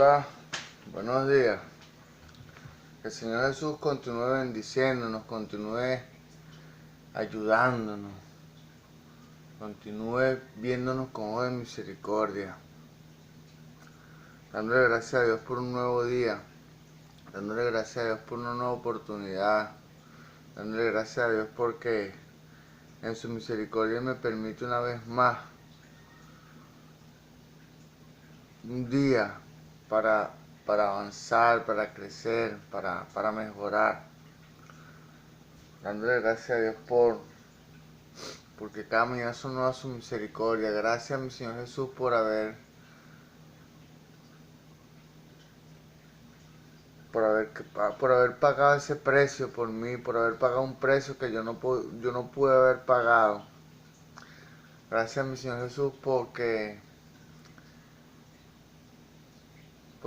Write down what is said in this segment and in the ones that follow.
Hola, buenos días. Que el Señor Jesús continúe bendiciéndonos, continúe ayudándonos, continúe viéndonos con ojos de misericordia, dándole gracias a Dios por un nuevo día, dándole gracias a Dios por una nueva oportunidad, dándole gracias a Dios porque en su misericordia me permite una vez más un día para avanzar, para crecer, para mejorar. Dándole gracias a Dios porque cada mañana son nuevas su misericordia. Gracias a mi Señor Jesús por haber pagado ese precio por mí, por haber pagado un precio que yo no pude haber pagado. Gracias a mi Señor Jesús por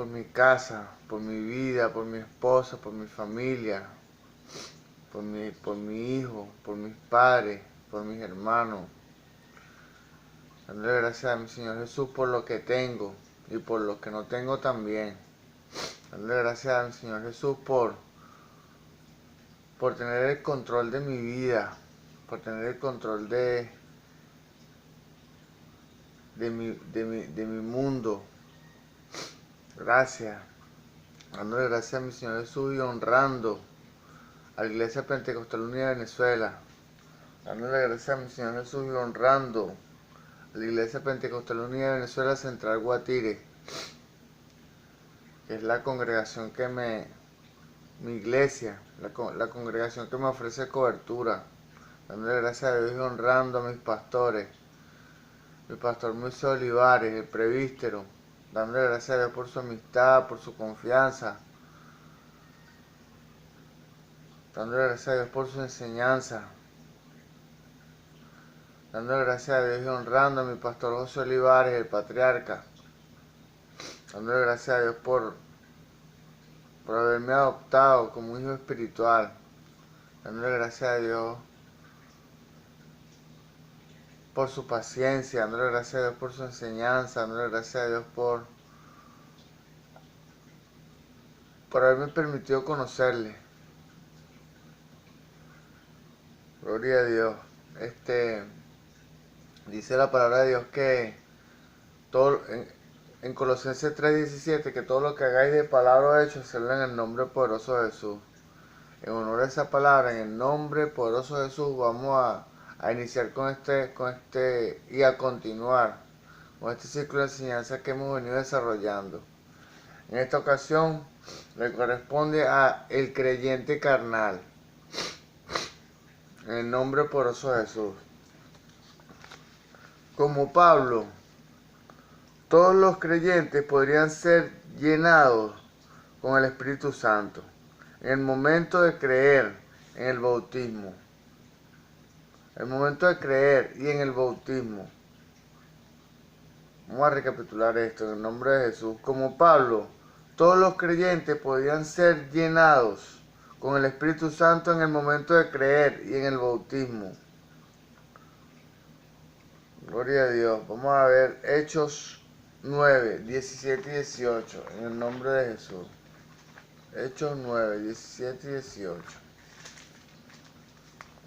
mi casa, por mi vida, por mi esposa, por mi familia, por mi hijo, por mis padres, por mis hermanos. Dándole gracias a mi Señor Jesús por lo que tengo y por lo que no tengo también. Dándole gracias a mi Señor Jesús por tener el control de mi vida, por tener el control de mi mundo. Gracias. Dándole gracias a mi Señor Jesús y honrando a la Iglesia Pentecostal Unida de Venezuela. Dándole gracias a mi Señor Jesús y honrando a la Iglesia Pentecostal Unida de Venezuela Central Guatire, que es la congregación mi iglesia, la congregación que me ofrece cobertura. Dándole gracias a Dios y honrando a mis pastores, mi pastor Moisés Olivares, el presbítero, dándole gracias a Dios por su amistad, por su confianza, dándole gracias a Dios por su enseñanza, dándole gracias a Dios y honrando a mi pastor José Olivares, el patriarca, dándole gracias a Dios por haberme adoptado como un hijo espiritual, dándole gracias a Dios por su paciencia, dándole gracias a Dios por su enseñanza, dándole gracias a Dios por haberme permitido conocerle. Gloria a Dios. Dice la palabra de Dios que todo, en Colosenses 3:17, que todo lo que hagáis de palabra o hecho, hacerlo en el nombre poderoso de Jesús. En honor a esa palabra, en el nombre poderoso de Jesús, vamos a iniciar con este y a continuar con este ciclo de enseñanza que hemos venido desarrollando. En esta ocasión le corresponde a el creyente carnal, en el nombre poderoso de Jesús. Como Pablo, todos los creyentes podrían ser llenados con el Espíritu Santo en el momento de creer en el bautismo. El momento de creer y en el bautismo. Vamos a recapitular esto en el nombre de Jesús. Como Pablo, todos los creyentes podían ser llenados con el Espíritu Santo en el momento de creer y en el bautismo. Gloria a Dios. Vamos a ver Hechos 9, 17 y 18 en el nombre de Jesús. Hechos 9, 17 y 18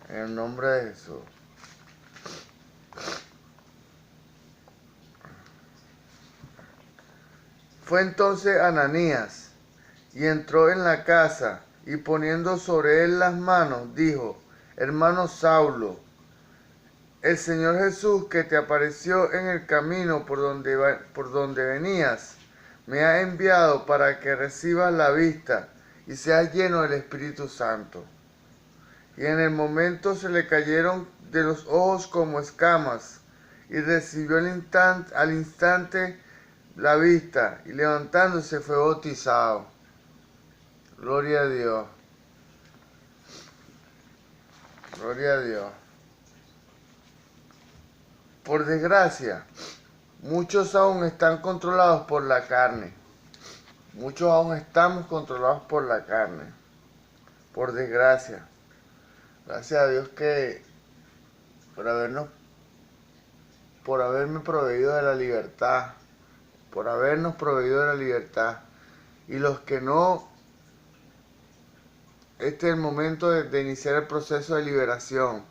en el nombre de Jesús. Fue entonces Ananías y entró en la casa y poniendo sobre él las manos dijo: hermano Saulo, el Señor Jesús que te apareció en el camino por donde venías, me ha enviado para que recibas la vista y seas lleno del Espíritu Santo. Y en el momento se le cayeron de los ojos como escamas, y recibió al instante la vista, y levantándose fue bautizado. Gloria a Dios. Gloria a Dios. Por desgracia, muchos aún están controlados por la carne. Muchos aún estamos controlados por la carne. Por desgracia. Gracias a Dios que por haberme proveído de la libertad, por habernos proveído de la libertad. Y los que no, este es el momento de iniciar el proceso de liberación.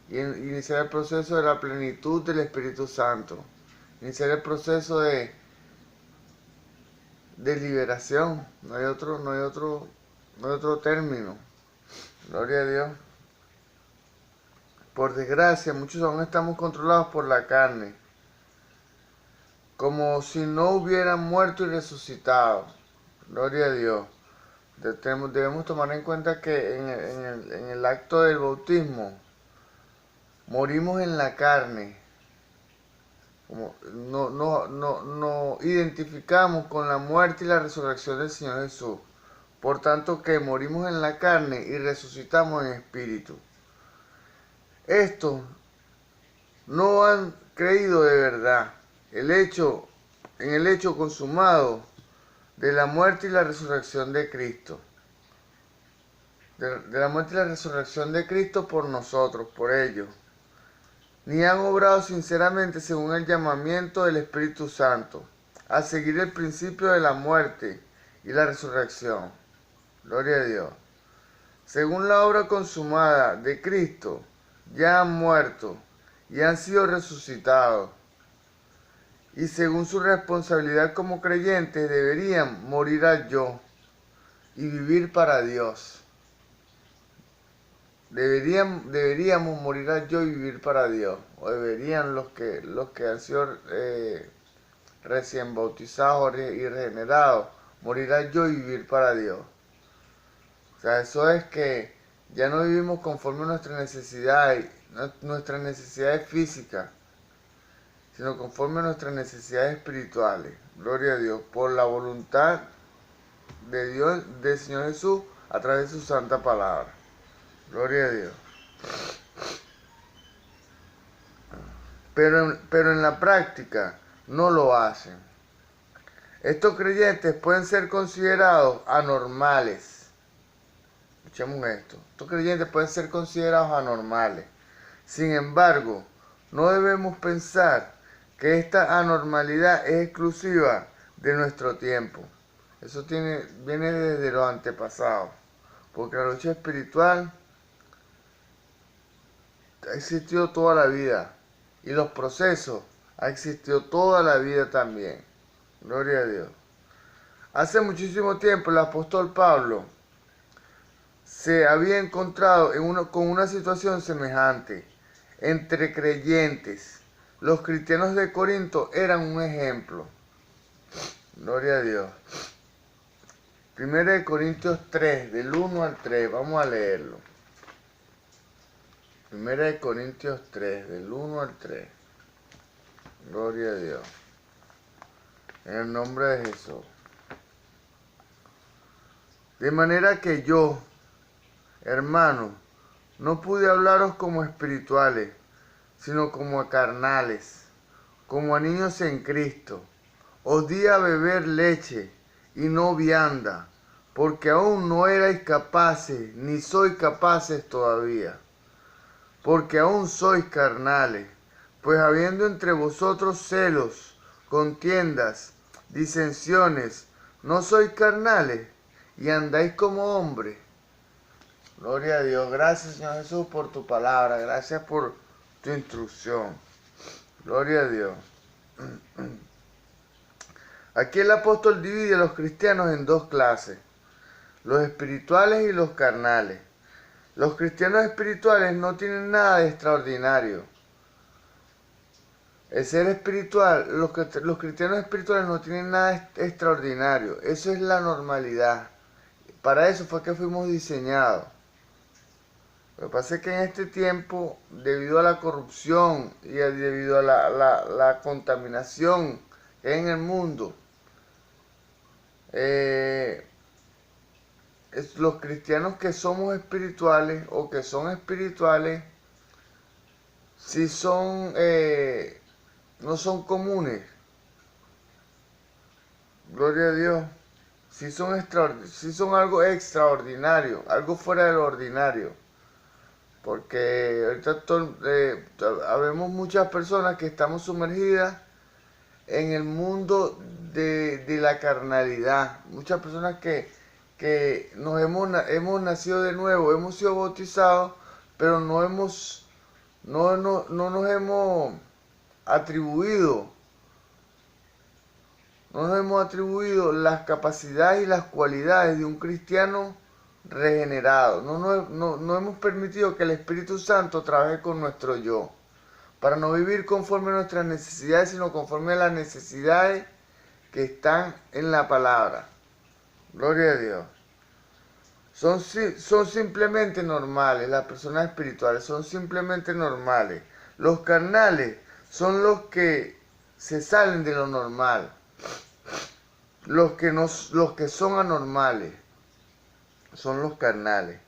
Y iniciar el proceso de la plenitud del Espíritu Santo. Iniciar el proceso de liberación. No hay otro término. Gloria a Dios. Por desgracia, muchos aún estamos controlados por la carne, como si no hubieran muerto y resucitado. Gloria a Dios. Debemos tomar en cuenta que en el acto del bautismo morimos en la carne. No identificamos con la muerte y la resurrección del Señor Jesús. Por tanto que morimos en la carne y resucitamos en espíritu. Estos no han creído de verdad en el hecho consumado de la muerte y la resurrección de Cristo. De la muerte y la resurrección de Cristo por nosotros, por ellos. Ni han obrado sinceramente según el llamamiento del Espíritu Santo, a seguir el principio de la muerte y la resurrección. Gloria a Dios. Según la obra consumada de Cristo, ya han muerto y han sido resucitados. Y según su responsabilidad como creyentes, deberían morir al yo y vivir para Dios. Deberíamos morir al yo y vivir para Dios. O deberían los que han sido recién bautizados y regenerados, morir al yo y vivir para Dios. O sea, eso es que ya no vivimos conforme a nuestras necesidades físicas, sino conforme a nuestras necesidades espirituales. Gloria a Dios, por la voluntad de Dios, del Señor Jesús, a través de su santa palabra. Gloria a Dios. Pero en la práctica no lo hacen. Estos creyentes pueden ser considerados anormales. Escuchemos esto. Estos creyentes pueden ser considerados anormales. Sin embargo, no debemos pensar que esta anormalidad es exclusiva de nuestro tiempo. Eso viene desde los antepasados. Porque la lucha espiritual ha existido toda la vida. Y los procesos ha existido toda la vida también. Gloria a Dios. Hace muchísimo tiempo el apóstol Pablo se había encontrado con una situación semejante entre creyentes. Los cristianos de Corinto eran un ejemplo. Gloria a Dios. 1 Corintios 3, del 1 al 3, vamos a leerlo. 1 Corintios 3, del 1 al 3. Gloria a Dios. En el nombre de Jesús. De manera que yo, hermanos, no pude hablaros como espirituales, sino como a carnales, como a niños en Cristo. Os di a beber leche y no vianda, porque aún no erais capaces, ni sois capaces todavía, porque aún sois carnales. Pues habiendo entre vosotros celos, contiendas, disensiones, ¿no sois carnales y andáis como hombres? Gloria a Dios. Gracias, Señor Jesús, por tu palabra. Gracias por tu instrucción. Gloria a Dios. Aquí el apóstol divide a los cristianos en dos clases, los espirituales y los carnales. Los cristianos espirituales no tienen nada de extraordinario. El ser espiritual, los cristianos espirituales no tienen nada extraordinario. Eso es la normalidad. Para eso fue que fuimos diseñados. Lo que pasa es que en este tiempo, debido a la corrupción y debido a la contaminación que hay en el mundo, los cristianos que somos espirituales o que son espirituales, sí son, no son comunes. Gloria a Dios. Sí son algo extraordinario, algo fuera de lo ordinario. Porque ahorita habemos muchas personas que estamos sumergidas en el mundo de la carnalidad. Muchas personas que hemos nacido de nuevo, hemos sido bautizados, pero no nos hemos atribuido, no nos hemos atribuido las capacidades y las cualidades de un cristiano regenerado. No hemos permitido que el Espíritu Santo trabaje con nuestro yo, para no vivir conforme a nuestras necesidades, sino conforme a las necesidades que están en la palabra. Gloria a Dios. Son simplemente normales, las personas espirituales son simplemente normales. Los carnales son los que se salen de lo normal, los que son anormales son los carnales.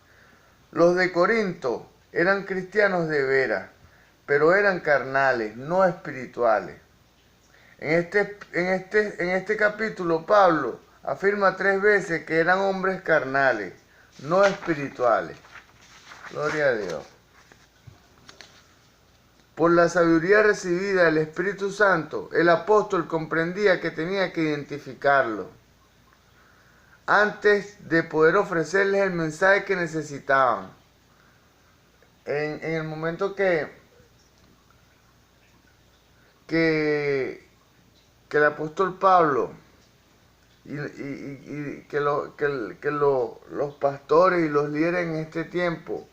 Los de Corinto eran cristianos de veras, pero eran carnales, no espirituales. En este capítulo Pablo afirma 3 veces que eran hombres carnales, no espirituales. Gloria a Dios. Por la sabiduría recibida del Espíritu Santo, el apóstol comprendía que tenía que identificarlo antes de poder ofrecerles el mensaje que necesitaban. En el momento que el apóstol Pablo y que los pastores y los líderes en este tiempo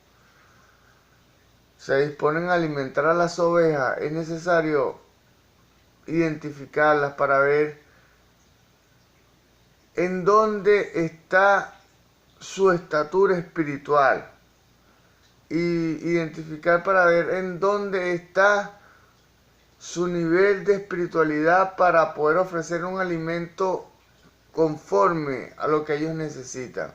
se disponen a alimentar a las ovejas, es necesario identificarlas para ver en dónde está su estatura espiritual y identificar para ver en dónde está su nivel de espiritualidad para poder ofrecer un alimento conforme a lo que ellos necesitan.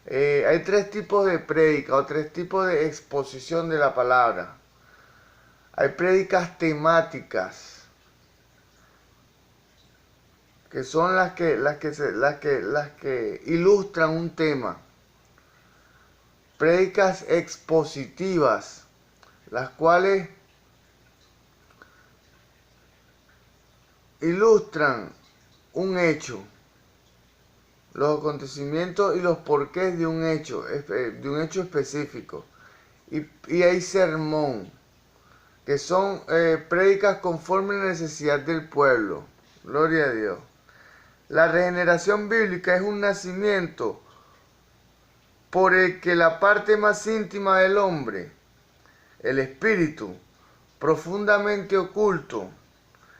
Hay 3 tipos de prédica o 3 tipos de exposición de la palabra. Hay prédicas temáticas, que son las que ilustran un tema. Prédicas expositivas, las cuales ilustran un hecho, los acontecimientos y los porqués de un hecho específico. Y hay sermón, que son prédicas conforme a la necesidad del pueblo. Gloria a Dios. La regeneración bíblica es un nacimiento por el que la parte más íntima del hombre, el espíritu, profundamente oculto,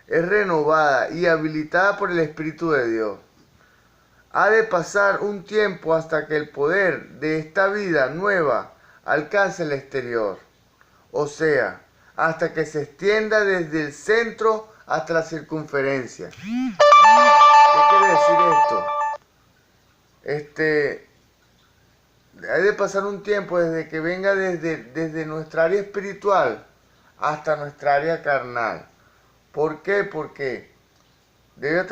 es renovada y habilitada por el Espíritu de Dios. Ha de pasar un tiempo hasta que el poder de esta vida nueva alcance el exterior, o sea, hasta que se extienda desde el centro hasta la circunferencia. ¿Qué quiere decir esto? Hay de pasar un tiempo desde que venga desde nuestra área espiritual hasta nuestra área carnal. ¿Por qué? Porque debe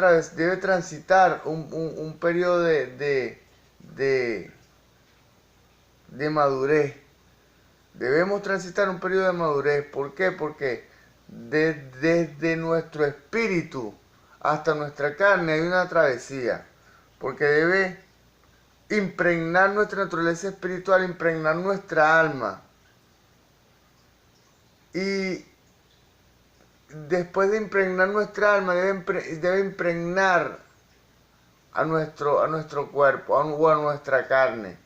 transitar un periodo de madurez. Debemos transitar un periodo de madurez. ¿Por qué? Porque desde nuestro espíritu hasta nuestra carne hay una travesía. Porque debe impregnar nuestra naturaleza espiritual, impregnar nuestra alma. Y después de impregnar nuestra alma, debe impregnar a nuestro cuerpo o a nuestra carne,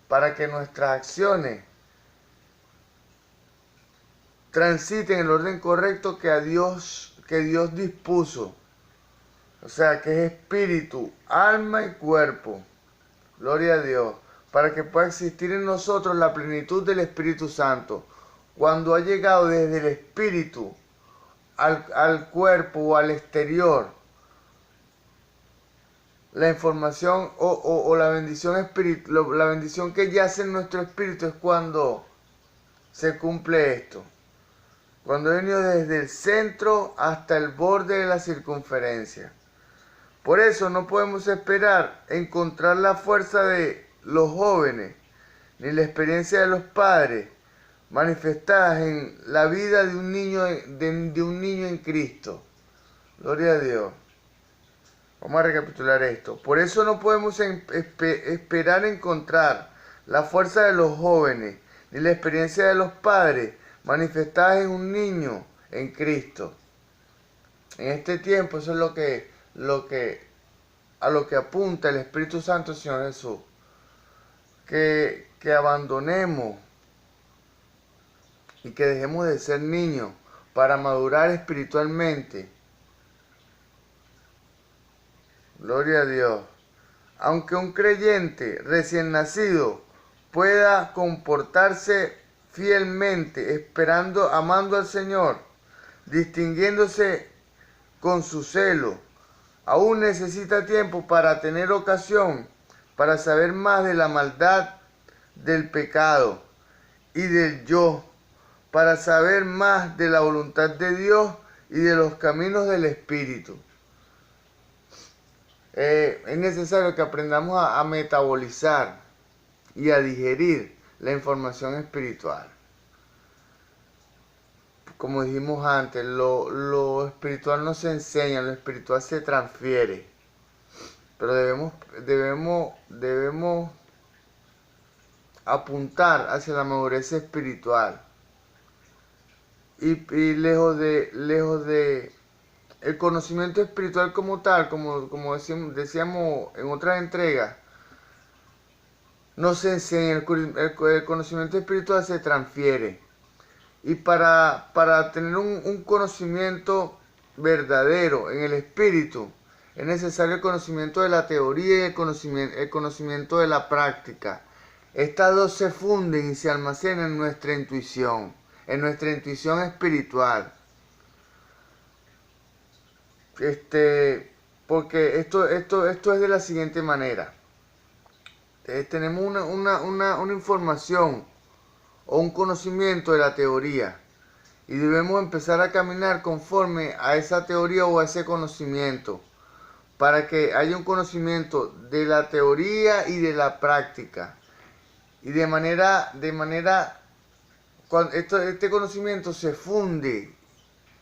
para que nuestras acciones transiten en el orden correcto que Dios dispuso. O sea, que es espíritu, alma y cuerpo. Gloria a Dios. Para que pueda existir en nosotros la plenitud del Espíritu Santo. Cuando ha llegado desde el espíritu al cuerpo o al exterior, la información o la bendición la bendición que yace en nuestro espíritu es cuando se cumple esto. Cuando he venido desde el centro hasta el borde de la circunferencia. Por eso no podemos esperar encontrar la fuerza de los jóvenes ni la experiencia de los padres manifestadas en la vida de un niño en Cristo. Gloria a Dios. Vamos a recapitular esto. Por eso no podemos esperar encontrar la fuerza de los jóvenes ni la experiencia de los padres manifestadas en un niño en Cristo. En este tiempo eso es a lo que apunta el Espíritu Santo, Señor Jesús. Que abandonemos y que dejemos de ser niños para madurar espiritualmente. Gloria a Dios. Aunque un creyente recién nacido pueda comportarse fielmente, esperando, amando al Señor, distinguiéndose con su celo, aún necesita tiempo para tener ocasión para saber más de la maldad del pecado y del yo, para saber más de la voluntad de Dios y de los caminos del Espíritu. Es necesario que aprendamos a metabolizar y a digerir la información espiritual. Como dijimos antes, lo espiritual no se enseña, lo espiritual se transfiere. Pero debemos apuntar hacia la madurez espiritual. Y lejos de el conocimiento espiritual como tal, como decíamos en otras entregas, no se enseña, el conocimiento espiritual se transfiere. Y para tener un conocimiento verdadero en el espíritu, es necesario el conocimiento de la teoría y el conocimiento de la práctica. Estas dos se funden y se almacenan en nuestra intuición espiritual. Porque esto es de la siguiente manera. Tenemos una información o un conocimiento de la teoría y debemos empezar a caminar conforme a esa teoría o a ese conocimiento para que haya un conocimiento de la teoría y de la práctica y de manera cuando este conocimiento se funde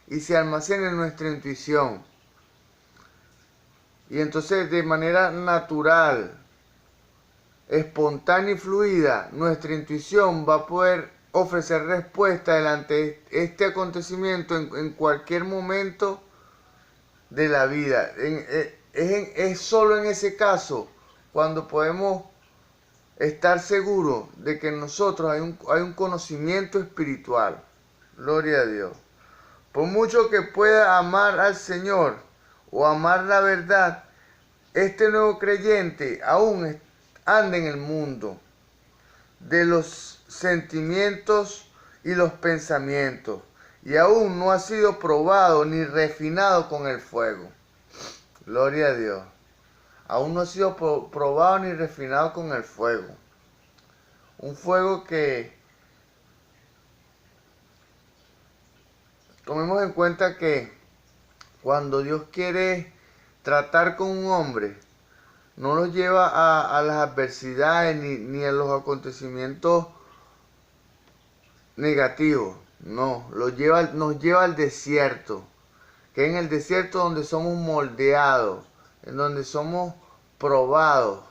y se almacena en nuestra intuición. Y entonces de manera natural, espontánea y fluida, nuestra intuición va a poder ofrecer respuesta delante de este acontecimiento en cualquier momento de la vida. Es solo en ese caso cuando podemos estar seguros de que en nosotros hay un conocimiento espiritual. Gloria a Dios. Por mucho que pueda amar al Señor o amar la verdad, este nuevo creyente aún anda en el mundo de los sentimientos y los pensamientos y aún no ha sido probado ni refinado con el fuego. Gloria a Dios. Aún no ha sido probado ni refinado con el fuego. Un fuego que tomemos en cuenta que cuando Dios quiere tratar con un hombre, no lo lleva a las adversidades ni a los acontecimientos negativos. No, nos lleva al desierto, que es en el desierto donde somos moldeados, en donde somos probados.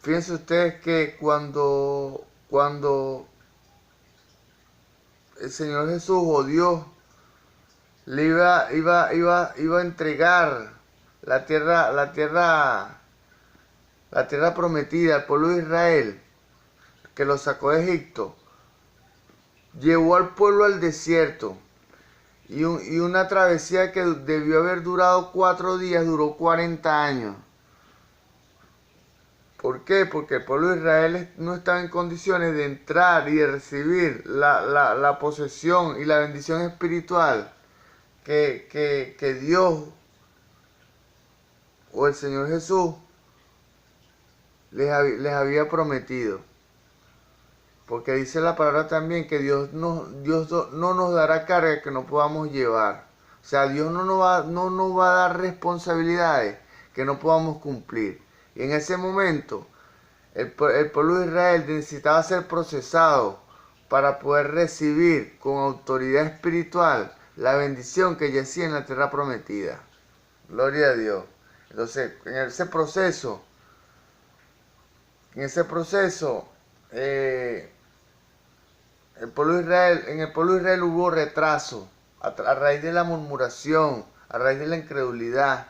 Fíjense ustedes que cuando el Señor Jesús o Dios le iba a entregar la tierra prometida al pueblo de Israel, que lo sacó de Egipto, llevó al pueblo al desierto y una travesía que debió haber durado 4 días, duró 40 años. ¿Por qué? Porque el pueblo de Israel no estaba en condiciones de entrar y de recibir la posesión y la bendición espiritual que Dios o el Señor Jesús les había prometido. Porque dice la palabra también que Dios no nos dará carga que no podamos llevar. O sea, Dios no nos va a dar responsabilidades que no podamos cumplir. Y en ese momento, el pueblo de Israel necesitaba ser procesado para poder recibir con autoridad espiritual la bendición que yacía en la tierra prometida. Gloria a Dios. Entonces, en ese proceso, en el pueblo de Israel, en el pueblo de Israel hubo retraso a raíz de la murmuración, a raíz de la incredulidad.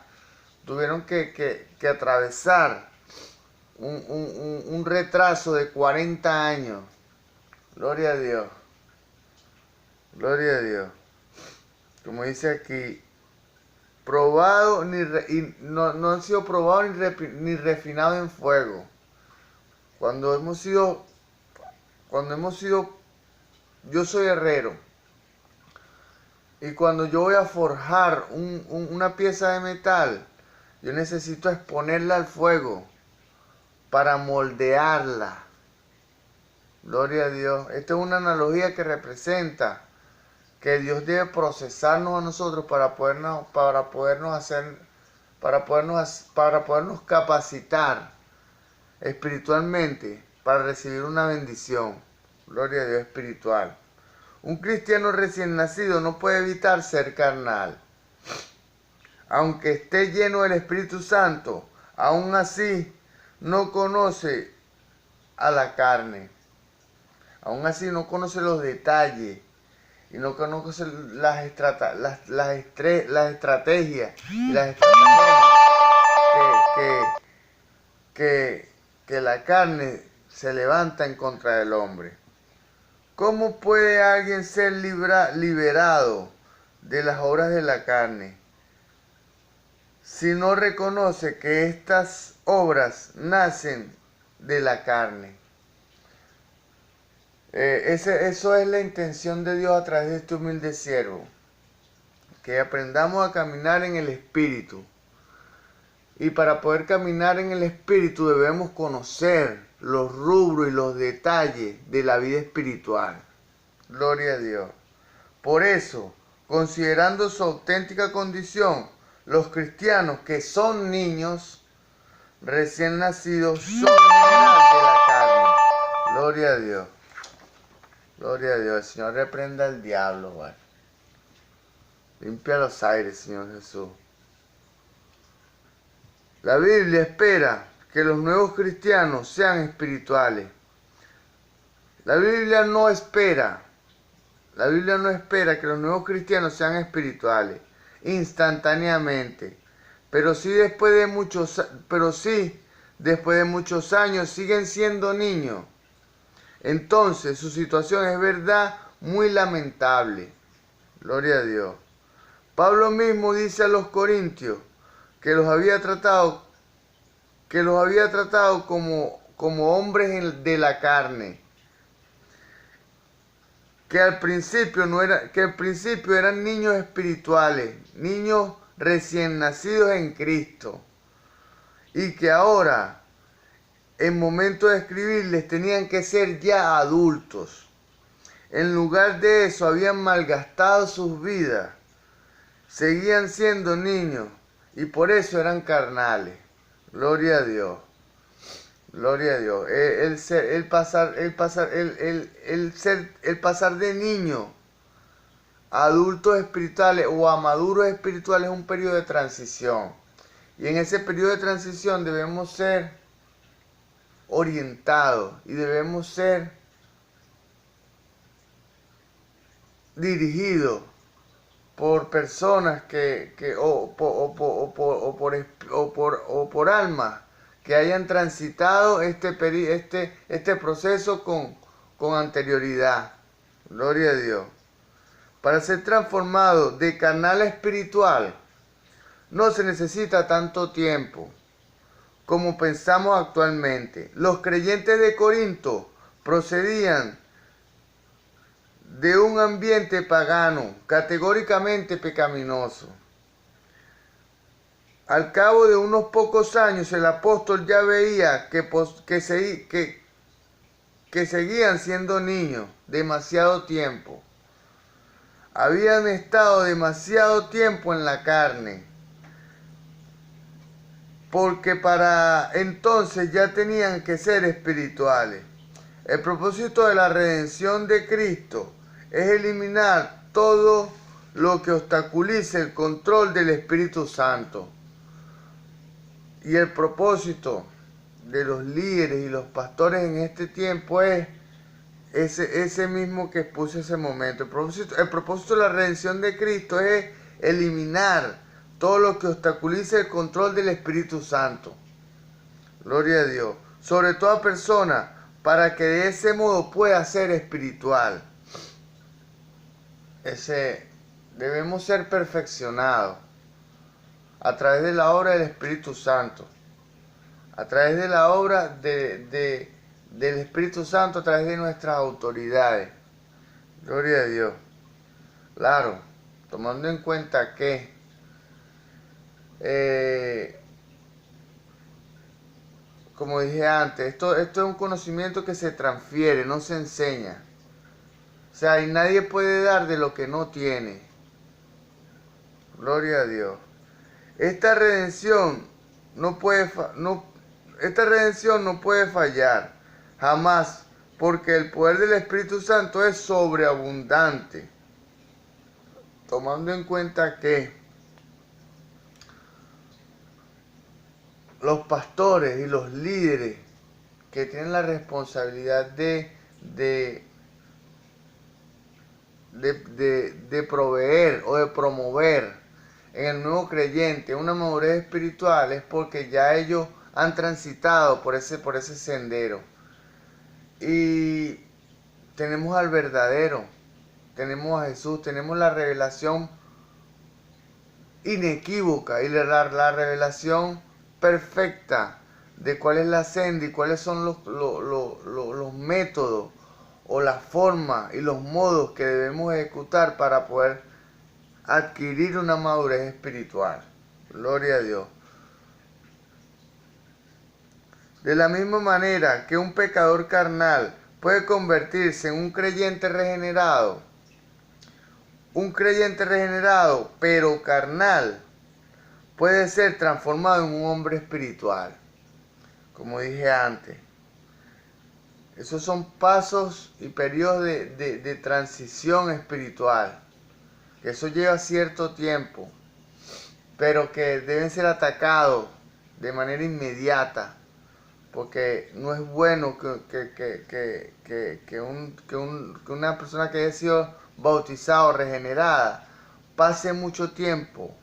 Tuvieron que atravesar un retraso de 40 años. Gloria a Dios. Gloria a Dios. Como dice aquí, probado y no han sido probados ni refinados en fuego. Cuando hemos sido, yo soy herrero. Y cuando yo voy a forjar una pieza de metal, yo necesito exponerla al fuego para moldearla. Gloria a Dios. Esta es una analogía que representa que Dios debe procesarnos a nosotros para podernos capacitar espiritualmente para recibir una bendición. Gloria a Dios espiritual. Un cristiano recién nacido no puede evitar ser carnal. Aunque esté lleno del Espíritu Santo, aún así no conoce a la carne. Aún así no conoce los detalles y no conoce las estrategias y las estratagemas que la carne se levanta en contra del hombre. ¿Cómo puede alguien ser liberado de las obras de la carne si no reconoce que estas obras nacen de la carne? Eso es la intención de Dios a través de este humilde siervo, que aprendamos a caminar en el Espíritu. Y para poder caminar en el Espíritu debemos conocer los rubros y los detalles de la vida espiritual. Gloria a Dios. Por eso, considerando su auténtica condición, los cristianos que son niños recién nacidos son en general de la carne. Gloria a Dios. Gloria a Dios. El Señor reprenda al diablo, ¿vale? Limpia los aires, Señor Jesús. La Biblia espera que los nuevos cristianos sean espirituales. La Biblia no espera que los nuevos cristianos sean espirituales instantáneamente, pero sí después de muchos años siguen siendo niños. Entonces su situación es verdad muy lamentable. Gloria a Dios. Pablo mismo dice a los corintios que los había tratado como hombres de la carne, que al principio eran niños espirituales, niños recién nacidos en Cristo, y que ahora, en momento de escribirles, tenían que ser ya adultos. En lugar de eso, habían malgastado sus vidas, seguían siendo niños, y por eso eran carnales. Gloria a Dios. Gloria a Dios. El pasar de niño a adultos espirituales o a maduros espirituales es un periodo de transición. Y en ese periodo de transición debemos ser orientados y debemos ser dirigidos por personas por almas que hayan transitado este proceso con anterioridad. Gloria a Dios. Para ser transformado de carnal a espiritual no se necesita tanto tiempo como pensamos actualmente. Los creyentes de Corinto procedían de un ambiente pagano, categóricamente pecaminoso. Al cabo de unos pocos años, el apóstol ya veía que seguían siendo niños demasiado tiempo. Habían estado demasiado tiempo en la carne, porque para entonces ya tenían que ser espirituales. El propósito de la redención de Cristo es eliminar todo lo que obstaculice el control del Espíritu Santo. Y el propósito de los líderes y los pastores en este tiempo es ese mismo que expuse ese momento. El propósito de la redención de Cristo es eliminar todo lo que obstaculice el control del Espíritu Santo. Gloria a Dios. Sobre toda persona, para que de ese modo pueda ser espiritual. Debemos ser perfeccionados a través de la obra del Espíritu Santo. A través de la obra del Espíritu Santo, a través de nuestras autoridades. Gloria a Dios. Claro, tomando en cuenta que como dije antes, esto es un conocimiento que se transfiere, no se enseña. O sea, y nadie puede dar de lo que no tiene. Gloria a Dios. Esta redención no puede fallar, jamás, porque el poder del Espíritu Santo es sobreabundante. Tomando en cuenta que los pastores y los líderes que tienen la responsabilidad de proveer o de promover en el nuevo creyente una madurez espiritual es porque ya ellos han transitado por ese sendero. Y tenemos al verdadero, tenemos a Jesús, tenemos la revelación inequívoca y la revelación perfecta de cuál es la senda y cuáles son los métodos o las formas y los modos que debemos ejecutar para poder adquirir una madurez espiritual. Gloria a Dios. De la misma manera que un pecador carnal puede convertirse en un creyente regenerado pero carnal puede ser transformado en un hombre espiritual. Como dije antes, esos son pasos y periodos de transición espiritual. Eso lleva cierto tiempo, pero que deben ser atacados de manera inmediata, porque no es bueno que una persona que haya sido bautizada o regenerada pase mucho tiempo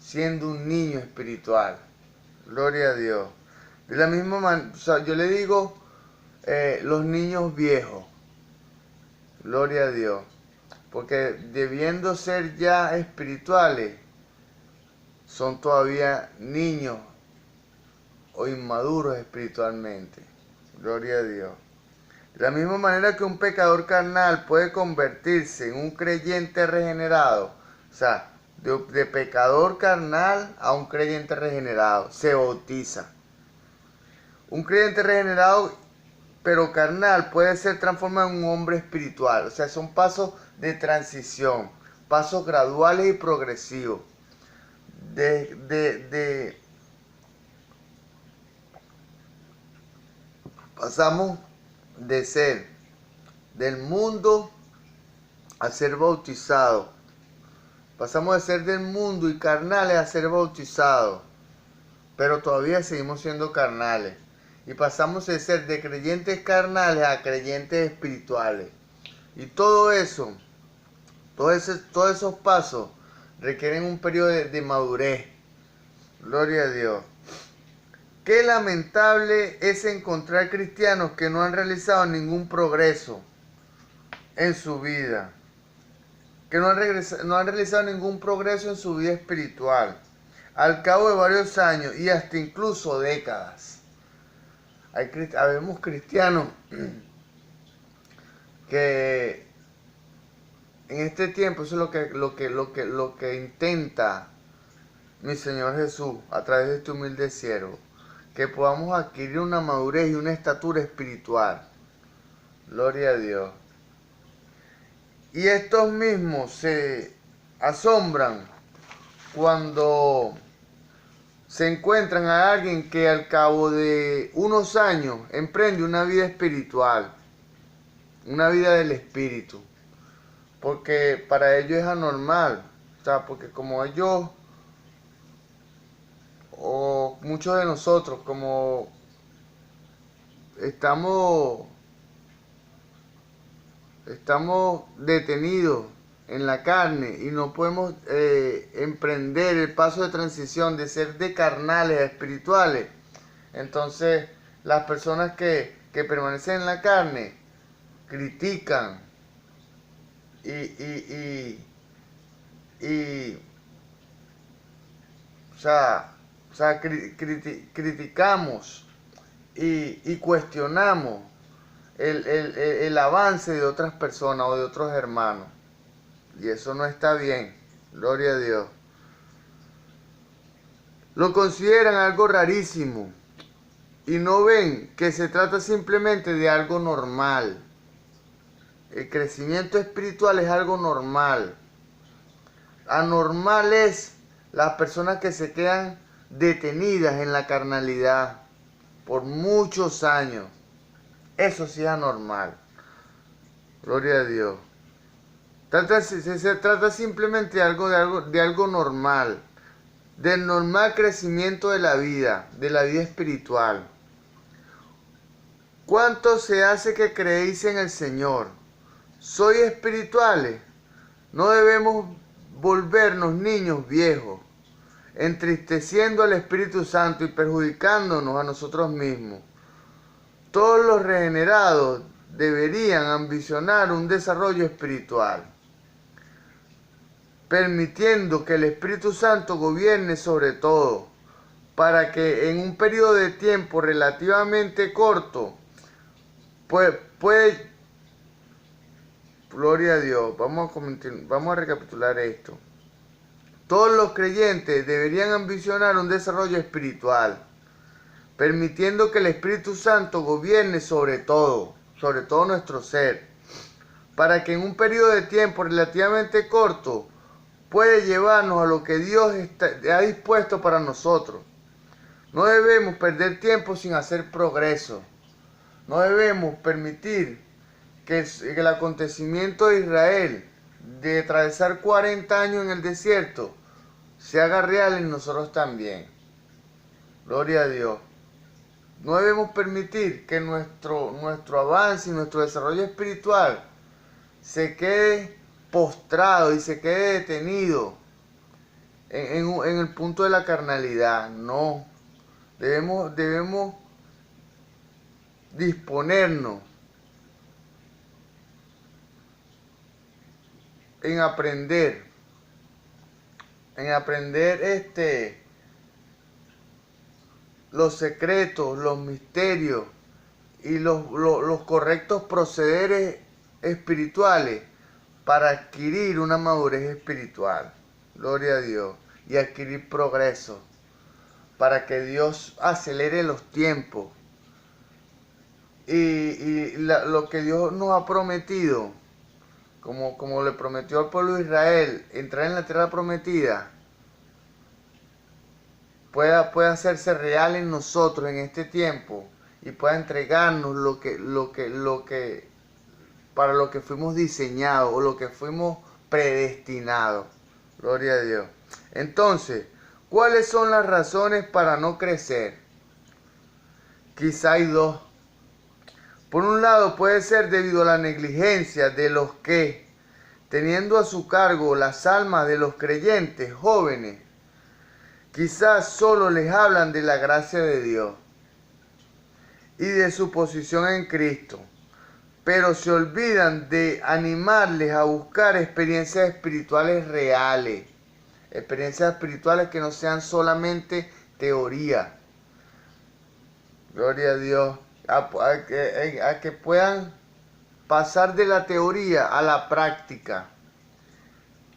siendo un niño espiritual. Gloria a Dios. De la misma manera, yo le digo los niños viejos. Gloria a Dios. Porque debiendo ser ya espirituales, son todavía niños o inmaduros espiritualmente. Gloria a Dios. De la misma manera que un pecador carnal puede convertirse en un creyente regenerado, o sea, de pecador carnal a un creyente regenerado, se bautiza. Un creyente regenerado pero carnal puede ser transformado en un hombre espiritual. O sea, son pasos de transición, pasos graduales y progresivos. Pasamos de ser del mundo a ser bautizados. Pasamos de ser del mundo y carnales a ser bautizados. Pero todavía seguimos siendo carnales. Y pasamos de ser de creyentes carnales a creyentes espirituales. Y todo eso, todos esos pasos requieren un periodo de madurez. Gloria a Dios. Qué lamentable es encontrar cristianos que no han realizado ningún progreso en su vida. Que no han realizado ningún progreso en su vida espiritual. Al cabo de varios años y hasta incluso décadas. Habemos cristianos que en este tiempo, eso es lo que intenta mi Señor Jesús a través de este humilde siervo, que podamos adquirir una madurez y una estatura espiritual. Gloria a Dios. Y estos mismos se asombran cuando se encuentran a alguien que al cabo de unos años emprende una vida espiritual, una vida del Espíritu. porque para ellos es anormal. O sea, porque como ellos, o muchos de nosotros, como estamos, estamos detenidos en la carne y no podemos emprender el paso de transición de ser de carnales a espirituales. Entonces, las personas que permanecen en la carne critican y o sea criticamos y cuestionamos el avance de otras personas o de otros hermanos. Y eso no está bien. Gloria a Dios. Lo consideran algo rarísimo y no ven que se trata simplemente de algo normal. El crecimiento espiritual es algo normal. Anormal es las personas que se quedan detenidas en la carnalidad por muchos años. Eso sí es anormal. Gloria a Dios. Se trata simplemente de algo normal. Del normal crecimiento de la vida espiritual. ¿Cuánto se hace que creéis en el Señor? ¿Sois espirituales? No debemos volvernos niños viejos, entristeciendo al Espíritu Santo y perjudicándonos a nosotros mismos. Todos los regenerados deberían ambicionar un desarrollo espiritual, permitiendo que el Espíritu Santo gobierne sobre todo, para que en un periodo de tiempo relativamente corto puede. Gloria a Dios. Vamos a recapitular esto. Todos los creyentes deberían ambicionar un desarrollo espiritual, permitiendo que el Espíritu Santo gobierne sobre todo nuestro ser, para que en un periodo de tiempo relativamente corto puede llevarnos a lo que Dios ha dispuesto para nosotros. No debemos perder tiempo sin hacer progreso. No debemos permitir que el acontecimiento de Israel de atravesar 40 años en el desierto se haga real en nosotros también. Gloria a Dios. No debemos permitir que nuestro avance y nuestro desarrollo espiritual se quede postrado y se quede detenido en el punto de la carnalidad. No. Debemos disponernos en aprender los secretos, los misterios y los correctos procederes espirituales para adquirir una madurez espiritual. Gloria a Dios. Y adquirir progreso para que Dios acelere los tiempos lo que Dios nos ha prometido, como le prometió al pueblo de Israel, entrar en la tierra prometida, pueda hacerse real en nosotros en este tiempo y pueda entregarnos para lo que fuimos diseñados o lo que fuimos predestinados. Gloria a Dios. Entonces, ¿cuáles son las razones para no crecer? Quizá hay dos. Por un lado, puede ser debido a la negligencia de los que, teniendo a su cargo las almas de los creyentes jóvenes, quizás solo les hablan de la gracia de Dios y de su posición en Cristo, pero se olvidan de animarles a buscar experiencias espirituales reales, experiencias espirituales que no sean solamente teoría. Gloria a Dios, a que puedan pasar de la teoría a la práctica.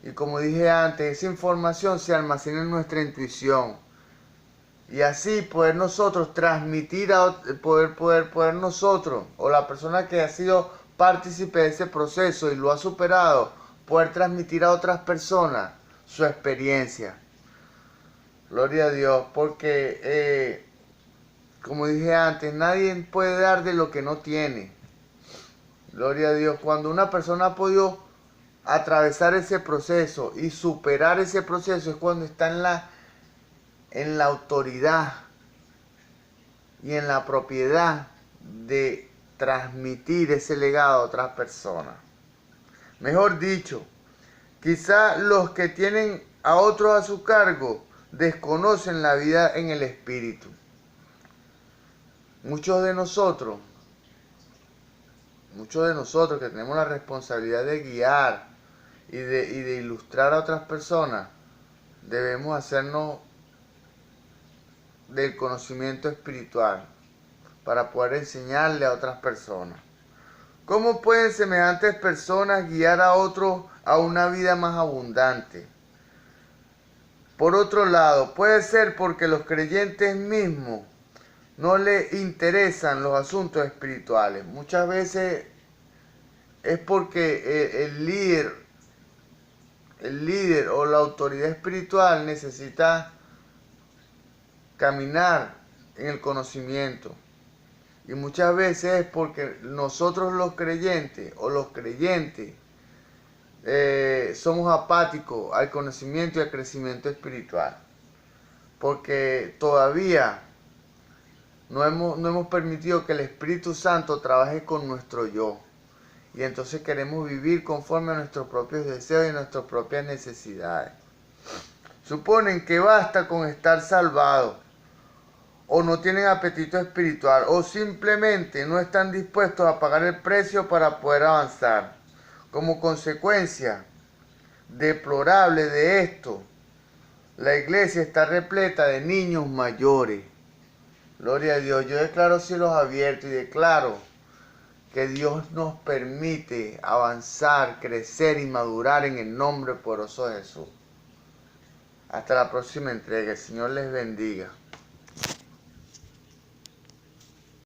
Y como dije antes, esa información se almacena en nuestra intuición. Y así poder nosotros transmitir poder nosotros, o la persona que ha sido partícipe de ese proceso y lo ha superado, poder transmitir a otras personas su experiencia. Gloria a Dios, porque como dije antes, nadie puede dar de lo que no tiene. Gloria a Dios. Cuando una persona ha podido atravesar ese proceso y superar ese proceso es cuando está en la autoridad y en la propiedad de transmitir ese legado a otras personas. Mejor dicho, quizá los que tienen a otros a su cargo desconocen la vida en el espíritu. Muchos de nosotros que tenemos la responsabilidad de guiar y de ilustrar a otras personas, debemos hacernos del conocimiento espiritual para poder enseñarle a otras personas. ¿Cómo pueden semejantes personas guiar a otros a una vida más abundante? Por otro lado, puede ser porque los creyentes mismos no les interesan los asuntos espirituales. Muchas veces es porque el líder o la autoridad espiritual necesita caminar en el conocimiento. Y muchas veces es porque nosotros los creyentes somos apáticos al conocimiento y al crecimiento espiritual. Porque todavía no hemos permitido que el Espíritu Santo trabaje con nuestro yo. Y entonces queremos vivir conforme a nuestros propios deseos y nuestras propias necesidades. Suponen que basta con estar salvados, o no tienen apetito espiritual, o simplemente no están dispuestos a pagar el precio para poder avanzar. Como consecuencia deplorable de esto, la iglesia está repleta de niños mayores. Gloria a Dios. Yo declaro cielos abiertos y declaro que Dios nos permite avanzar, crecer y madurar en el nombre poderoso de Jesús. Hasta la próxima entrega. El Señor les bendiga.